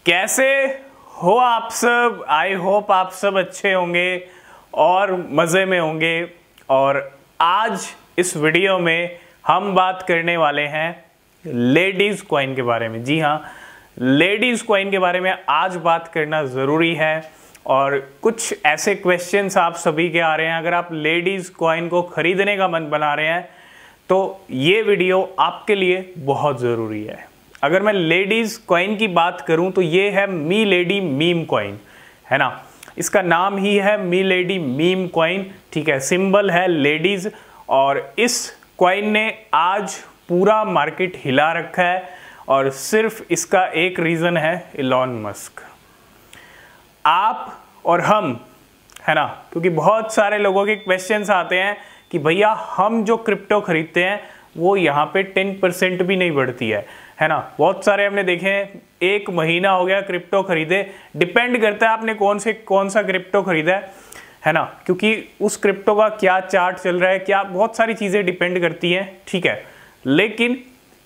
कैसे हो आप सब। आई होप आप सब अच्छे होंगे और मज़े में होंगे। और आज इस वीडियो में हम बात करने वाले हैं लेडीज़ कॉइन के बारे में। जी हाँ, लेडीज़ कॉइन के बारे में आज बात करना ज़रूरी है। और कुछ ऐसे क्वेश्चंस आप सभी के आ रहे हैं, अगर आप लेडीज़ कॉइन को ख़रीदने का मन बना रहे हैं तो ये वीडियो आपके लिए बहुत ज़रूरी है। अगर मैं लेडीज़ कॉइन की बात करूं तो ये है मी लेडी मीम कॉइन, है ना। इसका नाम ही है मी लेडी मीम कॉइन, ठीक है। सिंबल है लेडीज़ और इस कॉइन ने आज पूरा मार्केट हिला रखा है और सिर्फ इसका एक रीज़न है इलॉन मस्क। आप और हम, है ना, क्योंकि बहुत सारे लोगों के क्वेश्चंस आते हैं कि भैया हम जो क्रिप्टो खरीदते हैं वो यहाँ पे 10% भी नहीं बढ़ती है ना। बहुत सारे हमने देखे हैं, 1 महीना हो गया क्रिप्टो खरीदे। डिपेंड करता है आपने कौन सा क्रिप्टो खरीदा है ना, क्योंकि उस क्रिप्टो का क्या चार्ट चल रहा है, क्या बहुत सारी चीज़ें डिपेंड करती हैं, ठीक है। लेकिन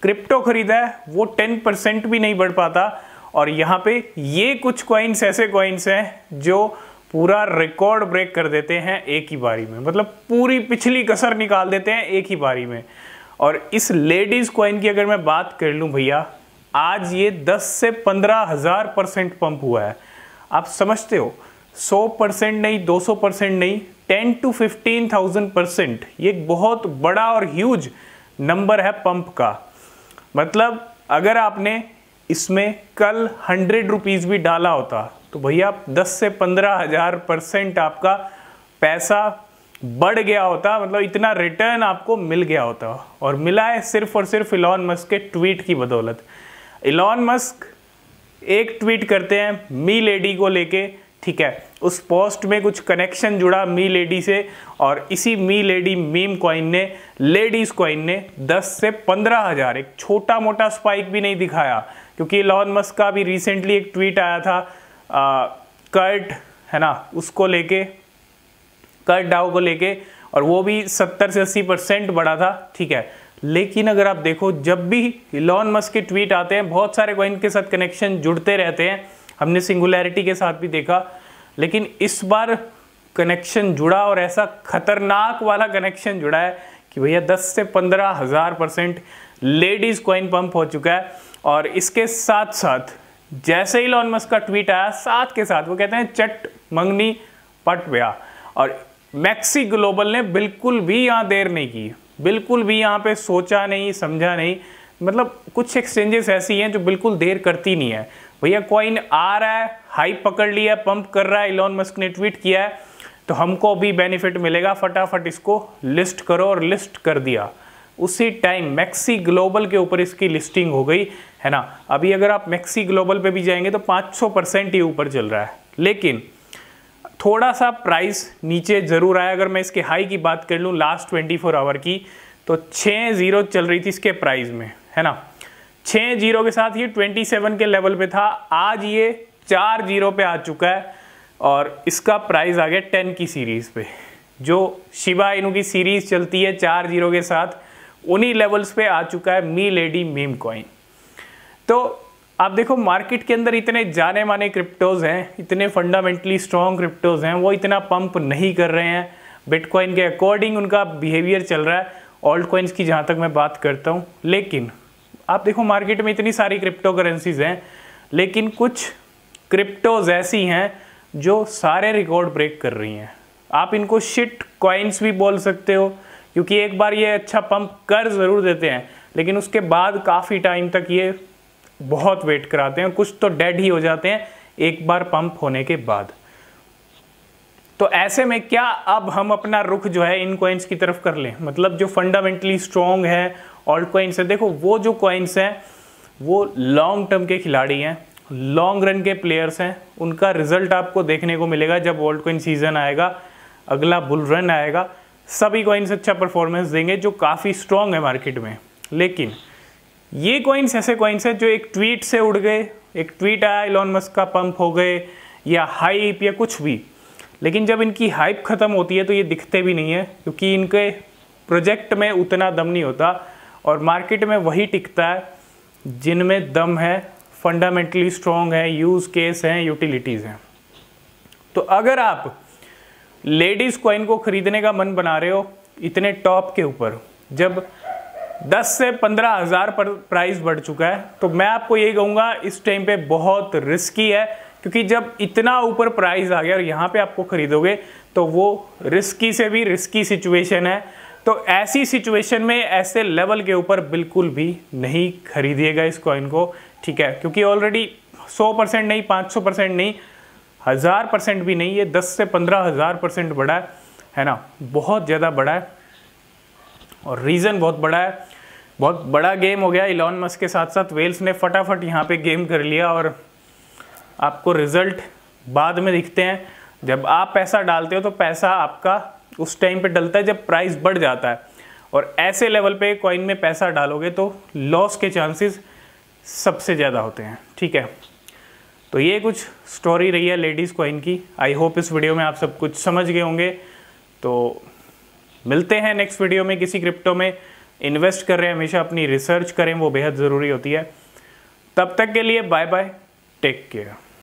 क्रिप्टो खरीदा है वो 10% भी नहीं बढ़ पाता। और यहाँ पे ये कुछ कॉइन्स ऐसे कॉइन्स हैं जो पूरा रिकॉर्ड ब्रेक कर देते हैं एक ही बारी में, मतलब पूरी पिछली कसर निकाल देते हैं एक ही बारी में। और इस लेडीज़ कॉइन की अगर मैं बात कर लूँ भैया, आज ये 10 से 15,000% पंप हुआ है। आप समझते हो, 100% नहीं, 200% नहीं, 10 to 15,000%। ये एक बहुत बड़ा और ह्यूज नंबर है पंप का। मतलब अगर आपने इसमें कल 100 रुपीज़ भी डाला होता तो भैया 10 से 15,000% आपका पैसा बढ़ गया होता, मतलब इतना रिटर्न आपको मिल गया होता। और मिला है सिर्फ और सिर्फ इलॉन मस्क के ट्वीट की बदौलत। इलॉन मस्क एक ट्वीट करते हैं मी लेडी को लेके, ठीक है। उस पोस्ट में कुछ कनेक्शन जुड़ा मी लेडी से और इसी मी लेडी मीम कॉइन ने, लेडीज़ कॉइन ने 10 से 15,000, एक छोटा मोटा स्पाइक भी नहीं दिखाया। क्योंकि इलॉन मस्क का भी रिसेंटली एक ट्वीट आया था कर्ट, है ना, उसको लेके, कर्ट डाओ को लेके, और वो भी 70 से 80% बढ़ा था, ठीक है। लेकिन अगर आप देखो, जब भी इलॉन मस्क के ट्वीट आते हैं बहुत सारे कॉइन के साथ कनेक्शन जुड़ते रहते हैं। हमने सिंगुलैरिटी के साथ भी देखा, लेकिन इस बार कनेक्शन जुड़ा और ऐसा खतरनाक वाला कनेक्शन जुड़ा है कि भैया 10 से 15,000% लेडीज़ कॉइन पंप हो चुका है। और इसके साथ साथ जैसे ही इलॉन मस्क का ट्वीट आया, साथ के साथ वो कहते हैं चट मंगनी पट ब्याह। और मैक्सी ग्लोबल ने बिल्कुल भी यहाँ देर नहीं की, बिल्कुल भी यहाँ पे सोचा नहीं, समझा नहीं। मतलब कुछ एक्सचेंजेस ऐसी हैं जो बिल्कुल देर करती नहीं है। भैया कॉइन आ रहा है, हाइप पकड़ लिया, पंप कर रहा है, इलॉन मस्क ने ट्वीट किया है तो हमको भी बेनिफिट मिलेगा, फटाफट इसको लिस्ट करो। और लिस्ट कर दिया उसी टाइम, मैक्सी ग्लोबल के ऊपर इसकी लिस्टिंग हो गई, है ना। अभी अगर आप मैक्सी ग्लोबल पे भी जाएंगे तो 500% ही ऊपर चल रहा है। लेकिन थोड़ा सा प्राइस नीचे ज़रूर आया। अगर मैं इसके हाई की बात कर लूँ लास्ट 24 आवर की, तो 6-0 चल रही थी इसके प्राइस में, है ना। 6-0 के साथ ये 27 के लेवल पे था। आज ये 4-0 पे आ चुका है और इसका प्राइस आ गया 10 की सीरीज़ पे। जो शिबा इनू की सीरीज़ चलती है 4-0 के साथ, उन्हीं लेवल्स पे आ चुका है मी लेडी मीम कॉइन। तो आप देखो, मार्केट के अंदर इतने जाने माने क्रिप्टोज़ हैं, इतने फंडामेंटली स्ट्रॉन्ग क्रिप्टोज़ हैं, वो इतना पंप नहीं कर रहे हैं। बिटकॉइन के अकॉर्डिंग उनका बिहेवियर चल रहा है, ऑल्ट कॉइन्स की जहाँ तक मैं बात करता हूँ। लेकिन आप देखो, मार्केट में इतनी सारी क्रिप्टो करेंसीज हैं, लेकिन कुछ क्रिप्टोज़ ऐसी हैं जो सारे रिकॉर्ड ब्रेक कर रही हैं। आप इनको शिट कॉइन्स भी बोल सकते हो, क्योंकि एक बार ये अच्छा पंप कर ज़रूर देते हैं, लेकिन उसके बाद काफ़ी टाइम तक ये बहुत वेट कराते हैं। कुछ तो डेड ही हो जाते हैं एक बार पंप होने के बाद। तो ऐसे में क्या अब हम अपना रुख जो है इन कॉइन्स की तरफ कर लें, मतलब जो फंडामेंटली स्ट्रॉन्ग है ऑल्ट कॉइन्स है। देखो, वो जो कॉइन्स हैं वो लॉन्ग टर्म के खिलाड़ी हैं, लॉन्ग रन के प्लेयर्स हैं। उनका रिजल्ट आपको देखने को मिलेगा जब ऑल्ट कॉइन सीजन आएगा, अगला बुल रन आएगा। सभी कॉइन्स अच्छा परफॉर्मेंस देंगे जो काफ़ी स्ट्रॉन्ग है मार्केट में। लेकिन ये कॉइन्स ऐसे कॉइन्स हैं जो एक ट्वीट से उड़ गए, एक ट्वीट आया, इलॉन मस्क का पंप हो गए, या हाइप या कुछ भी। लेकिन जब इनकी हाइप ख़त्म होती है तो ये दिखते भी नहीं है, क्योंकि इनके प्रोजेक्ट में उतना दम नहीं होता। और मार्केट में वही टिकता है जिनमें दम है, फंडामेंटली स्ट्रॉन्ग है, यूज़ केस हैं, यूटिलिटीज़ हैं। तो अगर आप लेडीज़ कॉइन को ख़रीदने का मन बना रहे हो इतने टॉप के ऊपर, जब 10 से 15 हज़ार पर प्राइस बढ़ चुका है, तो मैं आपको ये कहूँगा इस टाइम पे बहुत रिस्की है, क्योंकि जब इतना ऊपर प्राइस आ गया और यहाँ पे आपको ख़रीदोगे तो वो रिस्की से भी रिस्की सिचुएशन है। तो ऐसी सिचुएशन में ऐसे लेवल के ऊपर बिल्कुल भी नहीं खरीदिएगा इस कॉइन को, ठीक है, क्योंकि ऑलरेडी 100% नहीं, 500% नहीं, 1000% भी नहीं, ये 10 से 15,000% बढ़ा है ना, बहुत ज़्यादा बढ़ा है। और रीज़न बहुत बड़ा है, बहुत बड़ा गेम हो गया। इलॉन मस्क के साथ साथ वेल्स ने फटाफट यहाँ पे गेम कर लिया और आपको रिज़ल्ट बाद में दिखते हैं। जब आप पैसा डालते हो तो पैसा आपका उस टाइम पे डलता है जब प्राइस बढ़ जाता है, और ऐसे लेवल पे कॉइन में पैसा डालोगे तो लॉस के चांसेस सबसे ज़्यादा होते हैं, ठीक है। तो ये कुछ स्टोरी रही है लेडीज़ कॉइन की। आई होप इस वीडियो में आप सब कुछ समझ गए होंगे। तो मिलते हैं नेक्स्ट वीडियो में। किसी क्रिप्टो में इन्वेस्ट कर रहे हैं हमेशा अपनी रिसर्च करें, वो बेहद ज़रूरी होती है। तब तक के लिए बाय बाय, टेक केयर।